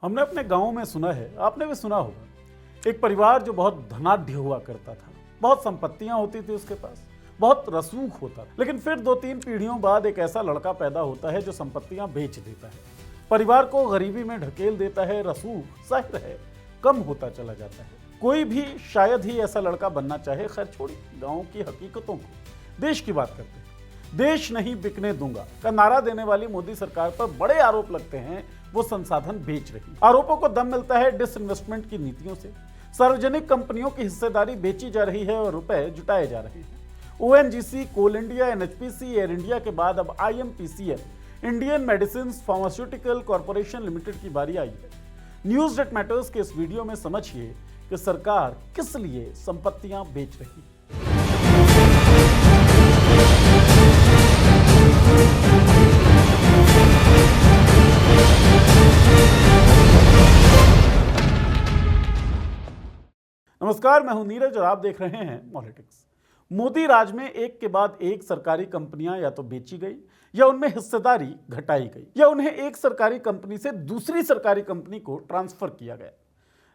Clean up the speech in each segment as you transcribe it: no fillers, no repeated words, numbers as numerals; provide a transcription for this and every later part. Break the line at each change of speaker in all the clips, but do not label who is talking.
हमने अपने गांव में सुना है, आपने भी सुना होगा, एक परिवार जो बहुत धनाढ्य हुआ करता था, बहुत संपत्तियां होती थी उसके पास, बहुत रसूख होता था। लेकिन फिर 2-3 पीढ़ियों बाद एक ऐसा लड़का पैदा होता है जो संपत्तियां बेच देता है, परिवार को गरीबी में ढकेल देता है, रसूख जाहिर है कम होता चला जाता है। कोई भी शायद ही ऐसा लड़का बनना चाहे। खैर छोड़िए गाँव की हकीकतों को, देश की बात करते हैं। देश नहीं बिकने दूंगा का नारा देने वाली मोदी सरकार पर बड़े आरोप लगते हैं, वो संसाधन बेच रही। आरोपों को दम मिलता है डिसइन्वेस्टमेंट की नीतियों से। सार्वजनिक कंपनियों की हिस्सेदारी बेची जा रही है और रुपए जुटाए जा रहे हैं। ओएनजीसी, कोल इंडिया, एनएचपीसी, एयर इंडिया के बाद अब IMPCL, Indian medicine pharmaceutical corporation limited की बारी आई है। न्यूज दैट मैटर्स के इस वीडियो में समझिए कि सरकार किस लिए संपत्तियां बेच रही है। नमस्कार, मैं हूं नीरज और आप देख रहे हैं पॉलिटिक्स। मोदी राज में एक के बाद एक सरकारी कंपनियां या तो बेची गई या उनमें हिस्सेदारी घटाई गई या उन्हें एक सरकारी कंपनी से दूसरी सरकारी कंपनी को ट्रांसफर किया गया।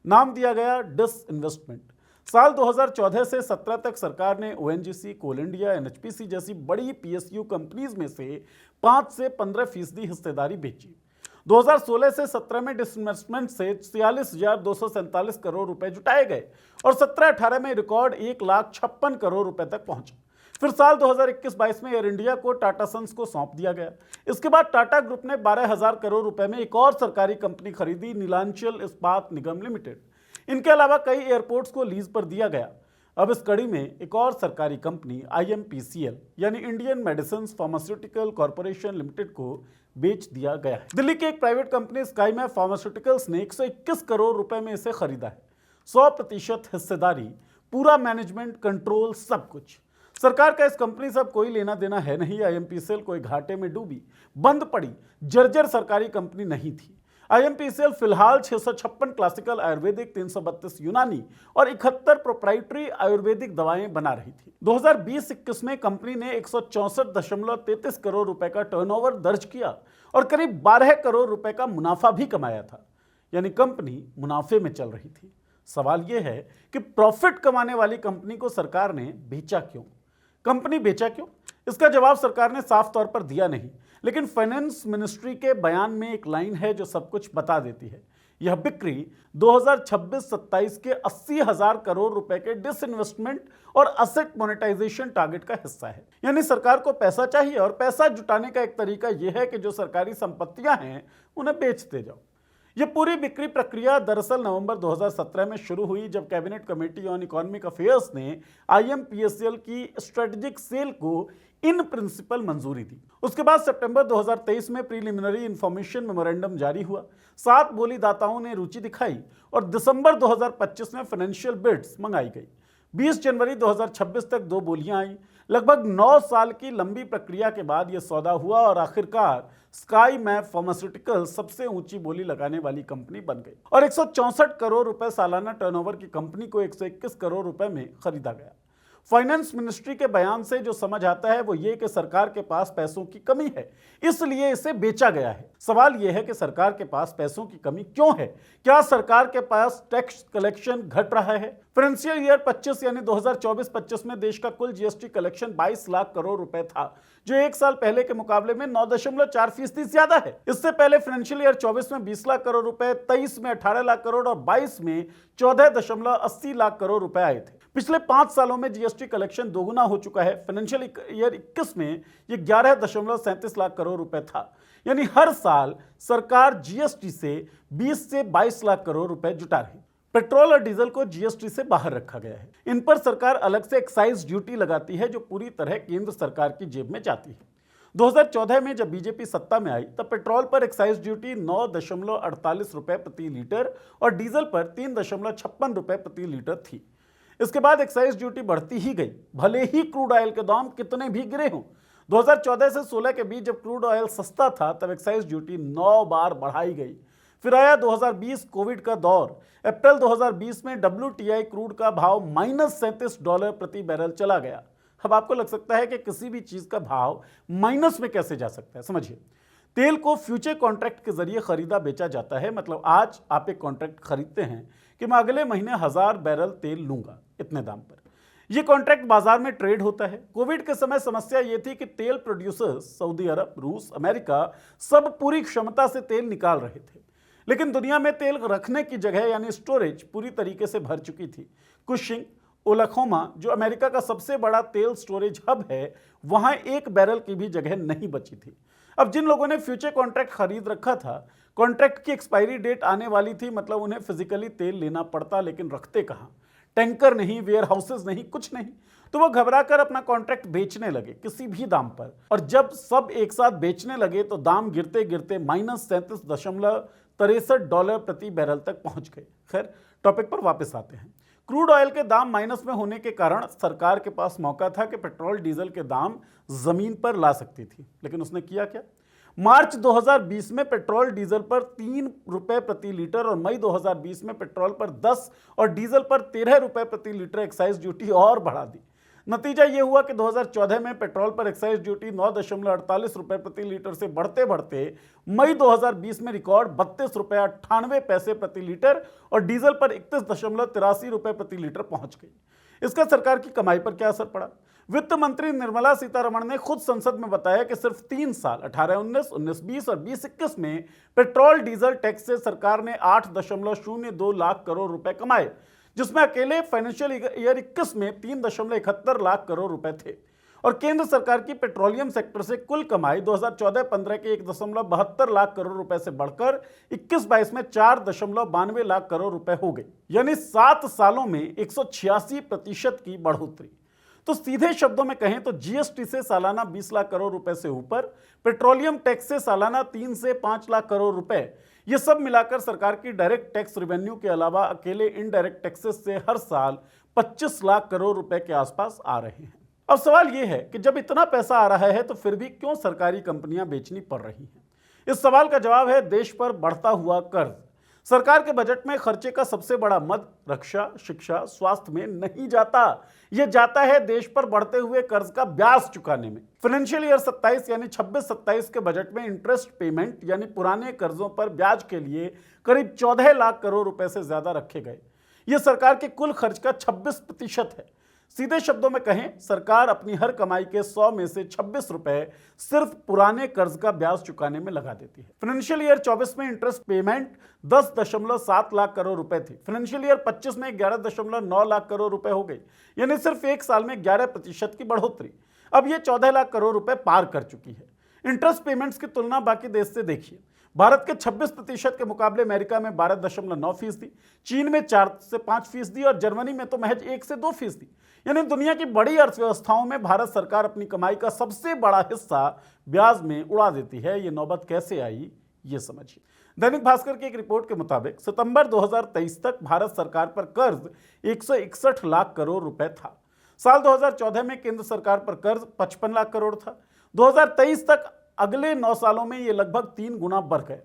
नाम दिया गया डिसइन्वेस्टमेंट। साल 2014 से 17 तक सरकार ने ओएनजीसी, कोल इंडिया, एनएचपीसी जैसी बड़ी पीएसयू कंपनीज में से 5 से 15% हिस्सेदारी बेची। 2016 से 17 में डिसइन्वेस्टमेंट से 46,247 करोड़ रुपए जुटाए गए और 17-18 में रिकॉर्ड 1,56,000 करोड़ रुपए तक पहुंचे। फिर साल 2021-22 में एयर इंडिया को टाटा सन्स को सौंप दिया गया। इसके बाद टाटा ग्रुप ने 12,000 करोड़ रुपए में एक और सरकारी कंपनी खरीदी, नीलांचल इस्पात निगम लिमिटेड। इनके अलावा कई एयरपोर्ट्स को लीज पर दिया गया। अब इस कड़ी में एक और सरकारी कंपनी आईएमपीसीएल यानी Indian medicine pharmaceutical corporation limited को बेच दिया गया है। दिल्ली की एक प्राइवेट कंपनी स्काईमैप फार्मास्यूटिकल्स ने 121 करोड़ रुपए में इसे खरीदा है। 100% हिस्सेदारी, पूरा मैनेजमेंट, कंट्रोल, सब कुछ। सरकार का इस कंपनी से अब कोई लेना देना है नहीं। आईएमपीसीएल कोई घाटे में डूबी, बंद पड़ी, जर्जर सरकारी कंपनी नहीं थी। आईएमपीसीएल फिलहाल 656 क्लासिकल आयुर्वेदिक, 332 यूनानी और 71 प्रोप्राइटरी आयुर्वेदिक दवाएं बना रही थी। 2020-21 में कंपनी ने 164.33 करोड़ रुपए का टर्नओवर दर्ज किया और करीब 12 करोड़ रुपए का मुनाफा भी कमाया था। यानी कंपनी मुनाफे में चल रही थी। सवाल यह है कि प्रॉफिट कमाने वाली कंपनी को सरकार ने बेचा क्यों? कंपनी बेचा क्यों? इसका जवाब सरकार ने साफ तौर पर दिया नहीं, लेकिन फाइनेंस मिनिस्ट्री के बयान में एक लाइन है जो सब कुछ बता देती है। यह बिक्री 2026-27 के 80,000 करोड़ रुपए के डिसइन्वेस्टमेंट और असेट मोनेटाइजेशन टारगेट का हिस्सा है। यानी सरकार को पैसा चाहिए और पैसा जुटाने का एक तरीका यह है कि जो सरकारी संपत्तियां हैं उन्हें बेचते जाओ। यह पूरी बिक्री प्रक्रिया दरअसल नवंबर 2017 में शुरू हुई, जब cabinet committee on economic affairs ने आईएमपीसीएल की स्ट्रेटेजिक सेल को इन प्रिंसिपल मंजूरी दी। उसके बाद सितंबर 2023 में प्रीलिमिनरी इंफॉर्मेशन मेमोरेंडम जारी हुआ। 7 बोलीदाताओं ने रुचि दिखाई और दिसंबर 2025 में फाइनेंशियल बिड्स मंगाई गई। 20 जनवरी 2026 तक 2 बोलियां आई। लगभग 9 साल की लंबी प्रक्रिया के बाद यह सौदा हुआ और आखिरकार स्काईमैप फार्मास्यूटिकल्स सबसे ऊंची बोली लगाने वाली कंपनी बन गई और 164 करोड़ रुपए सालाना टर्नओवर की कंपनी को 121 करोड़ रुपए में खरीदा गया। फाइनेंस मिनिस्ट्री के बयान से जो समझ आता है वो ये कि सरकार के पास पैसों की कमी है, इसलिए इसे बेचा गया है। सवाल यह है कि सरकार के पास पैसों की कमी क्यों है? क्या सरकार के पास टैक्स कलेक्शन घट रहा है? फाइनेंशियल ईयर 25 यानी 2024-25 में देश का कुल जीएसटी कलेक्शन 22 लाख करोड़ रुपए था, जो एक साल पहले के मुकाबले में 9.4% ज्यादा है। इससे पहले फाइनेंशियल ईयर 24 में 20 लाख करोड़ रुपए, 23 में 18 लाख करोड़ और 22 में 14.80 लाख करोड़ रुपए आए थे। पिछले 5 सालों में जीएसटी कलेक्शन दोगुना हो चुका है। फाइनेंशियल ईयर 21 में ये 11.37 लाख करोड़ रुपए था। यानी हर साल सरकार जीएसटी से 20 से 22 लाख करोड़ रुपए जुटा रही। पेट्रोल और डीजल को जीएसटी से बाहर रखा गया है। इन पर सरकार अलग से एक्साइज ड्यूटी लगाती है, जो पूरी तरह केंद्र सरकार की जेब में जाती है। 2014 में जब बीजेपी सत्ता में आई तब पेट्रोल पर एक्साइज ड्यूटी 9.48 रुपए प्रति लीटर और डीजल पर 3.56 रुपए प्रति लीटर थी। इसके बाद एक्साइज ड्यूटी बढ़ती ही गई, भले ही क्रूड ऑयल के दाम कितने भी गिरे हों। 2014 से 16 के बीच जब क्रूड ऑयल सस्ता था तब एक्साइज ड्यूटी 9 बार बढ़ाई गई। फिर आया 2020 कोविड का दौर। अप्रैल 2020 में WTI क्रूड का भाव -$37 प्रति बैरल चला गया। अब आपको लग सकता है कि किसी भी चीज का भाव माइनस में कैसे जा सकता है। समझिए, तेल को फ्यूचर कॉन्ट्रैक्ट के जरिए खरीदा बेचा जाता है। मतलब आज आप एक कॉन्ट्रैक्ट खरीदते हैं कि मैं अगले महीने 1000 बैरल तेल लूंगा इतने दाम पर। यह कॉन्ट्रैक्ट बाजार में ट्रेड होता है। कोविड के समय समस्या यह थी कि तेल प्रोड्यूसर्स सऊदी अरब, रूस, अमेरिका सब पूरी क्षमता से तेल निकाल रहे थे, लेकिन दुनिया में तेल रखने की जगह यानी स्टोरेज पूरी तरीके से भर चुकी थी। कुशिंग, ओक्लाहोमा, जो अमेरिका का सबसे बड़ा तेल स्टोरेज हब है, वहां 1 बैरल की भी जगह नहीं बची थी। अब जिन लोगों ने फ्यूचर कॉन्ट्रैक्ट खरीद रखा था, कॉन्ट्रैक्ट की एक्सपायरी डेट आने वाली थी, मतलब उन्हें फिजिकली तेल लेना पड़ता, लेकिन रखते कहां? टैंकर नहीं, वेयर हाउसेज नहीं, कुछ नहीं। तो वो घबराकर अपना कॉन्ट्रैक्ट बेचने लगे किसी भी दाम पर। और जब सब एक साथ बेचने लगे तो दाम गिरते गिरते $-37.63 प्रति बैरल तक पहुंच गए। खैर, टॉपिक पर वापस आते हैं। क्रूड ऑयल के दाम माइनस में होने के कारण सरकार के पास मौका था कि पेट्रोल डीजल के दाम जमीन पर ला सकती थी, लेकिन उसने किया क्या? मार्च 2020 में पेट्रोल डीजल पर 3 रुपए प्रति लीटर और मई 2020 में पेट्रोल पर 10 और डीजल पर 13 रुपए प्रति लीटर एक्साइज ड्यूटी और बढ़ा दी। नतीजा यह हुआ कि 2014 में पेट्रोल पर एक्साइज ड्यूटी 9.48 रुपए प्रति लीटर से बढ़ते बढ़ते मई 2020 में रिकॉर्ड 32.98 प्रति लीटर और डीजल पर 31.83 रुपए प्रति लीटर पहुंच गई। इसका सरकार की कमाई पर क्या असर पड़ा? वित्त मंत्री निर्मला सीतारमण ने खुद संसद में बताया कि सिर्फ 3 साल 18-19, 19-20 और 20-21 में पेट्रोल डीजल टैक्स से सरकार ने 8.02 लाख करोड़ रुपए कमाए, जिसमें अकेले फाइनेंशियल ईयर 21 में 3.71 लाख करोड़ रुपए थे। और केंद्र सरकार की पेट्रोलियम सेक्टर से कुल कमाई 2014-15 के 1.72 लाख करोड़ रुपए से बढ़कर 21-22 में 4.92 लाख करोड़ रुपए हो गई, यानी 7 सालों में 186% की बढ़ोतरी। तो सीधे शब्दों में कहें तो जीएसटी से सालाना 20 लाख करोड़ रुपए से ऊपर, पेट्रोलियम टैक्स से सालाना 3 से 5 लाख करोड़ रुपए, ये सब मिलाकर सरकार की डायरेक्ट टैक्स रेवेन्यू के अलावा अकेले इनडायरेक्ट टैक्सेस से हर साल 25 लाख करोड़ रुपए के आसपास आ रहे हैं। अब सवाल यह है कि जब इतना पैसा आ रहा है तो फिर भी क्यों सरकारी कंपनियां बेचनी पड़ रही हैं? इस सवाल का जवाब है देश पर बढ़ता हुआ कर्ज। सरकार के बजट में खर्चे का सबसे बड़ा मद रक्षा, शिक्षा, स्वास्थ्य में नहीं जाता, यह जाता है देश पर बढ़ते हुए कर्ज का ब्याज चुकाने में। फाइनेंशियल ईयर 27 यानी 26-27 के बजट में इंटरेस्ट पेमेंट यानी पुराने कर्जों पर ब्याज के लिए करीब 14 लाख करोड़ रुपए से ज्यादा रखे गए। यह सरकार के कुल खर्च का 26% है। सीधे शब्दों में कहें, सरकार अपनी हर कमाई के 100 में से 26 रुपए सिर्फ पुराने कर्ज का ब्याज चुकाने में लगा देती है। फाइनेंशियल ईयर 24 में इंटरेस्ट पेमेंट 10.7 लाख करोड़ रुपए थी। फाइनेंशियल ईयर 25 में 11.9 लाख करोड़ रुपए हो गई, यानी सिर्फ एक साल में 11% की बढ़ोतरी। अब यह 14 लाख करोड़ रुपए पार कर चुकी है। इंटरेस्ट पेमेंट्स की तुलना बाकी देश से देखिए। भारत के 26% के मुकाबले अमेरिका में 12.9%, चीन में 4 से 5% और जर्मनी में तो महज 1 से 2%। यानी दुनिया की बड़ी अर्थव्यवस्थाओं में भारत सरकार अपनी कमाई का सबसे बड़ा हिस्सा ब्याज में उड़ा देती है। ये नौबत कैसे आई, ये समझिए। दैनिक भास्कर की एक रिपोर्ट के मुताबिक सितंबर 2023 तक भारत सरकार पर कर्ज 161 लाख करोड़ रुपए था। साल 2014 में केंद्र सरकार पर कर्ज 55 लाख करोड़ था। 2023 तक अगले 9 सालों में यह लगभग 3 गुना बढ़ गया।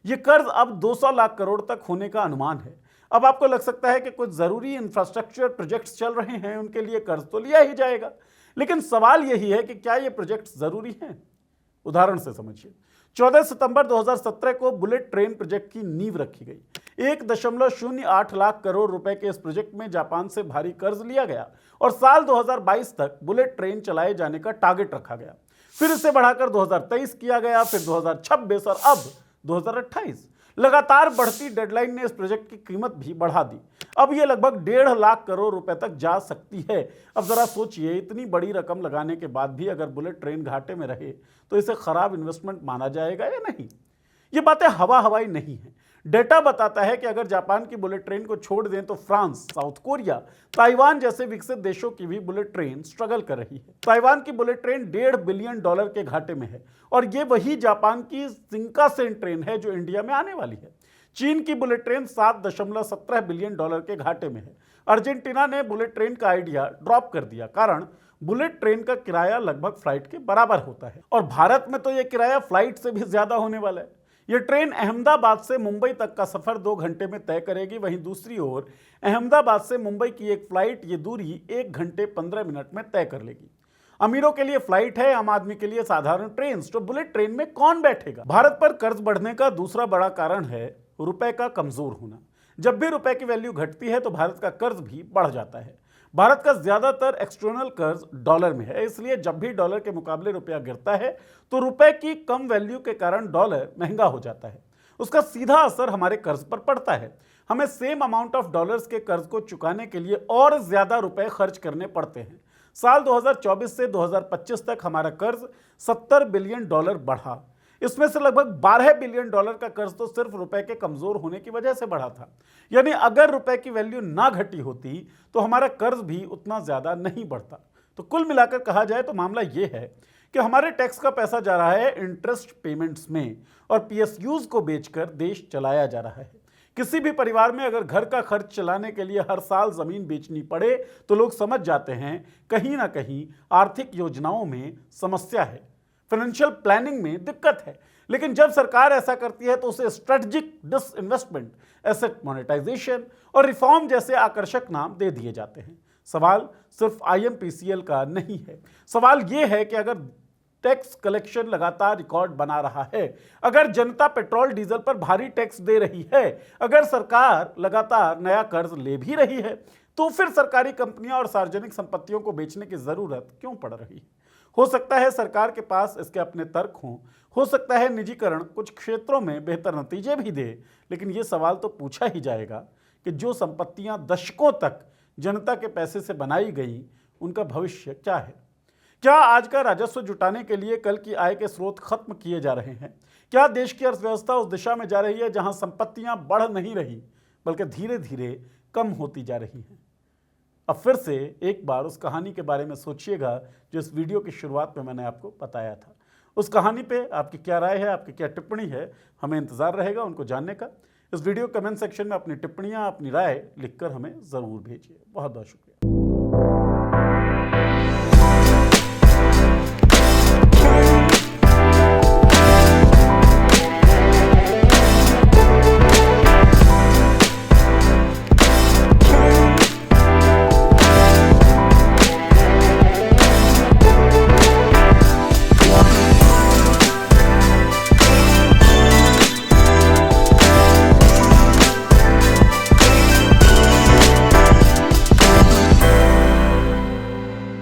यह कर्ज अब 200 लाख करोड़ तक होने का अनुमान है। अब आपको लग सकता है कि कुछ जरूरी इंफ्रास्ट्रक्चर प्रोजेक्ट्स चल रहे हैं, उनके लिए कर्ज तो लिया ही जाएगा, लेकिन सवाल यही है कि क्या ये प्रोजेक्ट्स जरूरी हैं? उदाहरण से समझिए। 14 सितंबर 2017 को बुलेट ट्रेन प्रोजेक्ट की नींव रखी गई। 1.08 लाख करोड़ रुपए के इस प्रोजेक्ट में जापान से भारी कर्ज लिया गया और साल 2022 तक बुलेट ट्रेन चलाए जाने का टारगेट रखा गया। फिर इसे बढ़ाकर 2023 किया गया, फिर 2026 और अब 2028। लगातार बढ़ती डेडलाइन ने इस प्रोजेक्ट की कीमत भी बढ़ा दी। अब यह लगभग 1.5 लाख करोड़ रुपए तक जा सकती है। अब जरा सोचिए, इतनी बड़ी रकम लगाने के बाद भी अगर बुलेट ट्रेन घाटे में रहे तो इसे खराब इन्वेस्टमेंट माना जाएगा या नहीं? ये बातें हवाई नहीं है। डेटा बताता है कि अगर जापान की बुलेट ट्रेन को छोड़ दें तो फ्रांस, साउथ कोरिया, ताइवान जैसे विकसित देशों की भी बुलेट ट्रेन स्ट्रगल कर रही है। ताइवान की बुलेट ट्रेन $1.5 बिलियन के घाटे में है और ये वही जापान की शिंकानसेन ट्रेन है जो इंडिया में आने वाली है। चीन की बुलेट ट्रेन $7.17 बिलियन के घाटे में है। अर्जेंटीना ने बुलेट ट्रेन का आइडिया ड्रॉप कर दिया, कारण बुलेट ट्रेन का किराया लगभग फ्लाइट के बराबर होता है और भारत में तो यह किराया फ्लाइट से भी ज्यादा होने वाला है। यह ट्रेन अहमदाबाद से मुंबई तक का सफर 2 घंटे में तय करेगी। वहीं दूसरी ओर अहमदाबाद से मुंबई की एक फ्लाइट ये दूरी 1 घंटे 15 मिनट में तय कर लेगी। अमीरों के लिए फ्लाइट है, आम आदमी के लिए साधारण ट्रेन। तो बुलेट ट्रेन में कौन बैठेगा? भारत पर कर्ज बढ़ने का दूसरा बड़ा कारण है रुपए का कमजोर होना। जब भी रुपए की वैल्यू घटती है तो भारत का कर्ज भी बढ़ जाता है। भारत का ज्यादातर एक्सटर्नल कर्ज डॉलर में है, इसलिए जब भी डॉलर के मुकाबले रुपया गिरता है तो रुपए की कम वैल्यू के कारण डॉलर महंगा हो जाता है। उसका सीधा असर हमारे कर्ज पर पड़ता है। हमें सेम अमाउंट ऑफ डॉलर्स के कर्ज को चुकाने के लिए और ज्यादा रुपए खर्च करने पड़ते हैं। साल 2024 से 2025 तक हमारा कर्ज 70 बिलियन डॉलर बढ़ा। इसमें से लगभग 12 बिलियन डॉलर का कर्ज तो सिर्फ रुपए के कमजोर होने की वजह से बढ़ा था। यानी अगर रुपए की वैल्यू ना घटी होती तो हमारा कर्ज भी उतना ज्यादा नहीं बढ़ता। तो कुल मिलाकर कहा जाए तो मामला यह है कि हमारे टैक्स का पैसा जा रहा है इंटरेस्ट पेमेंट्स में और पीएसयूज को बेचकर देश चलाया जा रहा है। किसी भी परिवार में अगर घर का खर्च चलाने के लिए हर साल जमीन बेचनी पड़े तो लोग समझ जाते हैं कहीं ना कहीं आर्थिक योजनाओं में समस्या है, फाइनेंशियल प्लानिंग में दिक्कत है। लेकिन जब सरकार ऐसा करती है तो उसे स्ट्रेटेजिक डिसइन्वेस्टमेंट, एसेट मोनेटाइजेशन और रिफॉर्म जैसे आकर्षक नाम दे दिए जाते हैं। सवाल सिर्फ आईएमपीसीएल का नहीं है। सवाल यह है कि अगर टैक्स कलेक्शन लगातार रिकॉर्ड बना रहा है, अगर जनता पेट्रोल डीजल पर भारी टैक्स दे रही है, अगर सरकार लगातार नया कर्ज ले भी रही है, तो फिर सरकारी कंपनियां और सार्वजनिक संपत्तियों को बेचने की जरूरत क्यों पड़ रही है? हो सकता है सरकार के पास इसके अपने तर्क हों, हो सकता है निजीकरण कुछ क्षेत्रों में बेहतर नतीजे भी दे, लेकिन यह सवाल तो पूछा ही जाएगा कि जो संपत्तियां दशकों तक जनता के पैसे से बनाई गई, उनका भविष्य क्या है? क्या आज का राजस्व जुटाने के लिए कल की आय के स्रोत खत्म किए जा रहे हैं? क्या देश की अर्थव्यवस्था उस दिशा में जा रही है जहां संपत्तियां बढ़ नहीं रही बल्कि धीरे धीरे कम होती जा रही हैं? अब फिर से एक बार उस कहानी के बारे में सोचिएगा जो इस वीडियो की शुरुआत में मैंने आपको बताया था। उस कहानी पे आपकी क्या राय है, आपकी क्या टिप्पणी है, हमें इंतजार रहेगा उनको जानने का। इस वीडियो कमेंट सेक्शन में अपनी टिप्पणियां, अपनी राय लिखकर हमें ज़रूर भेजिए। बहुत बहुत शुक्रिया।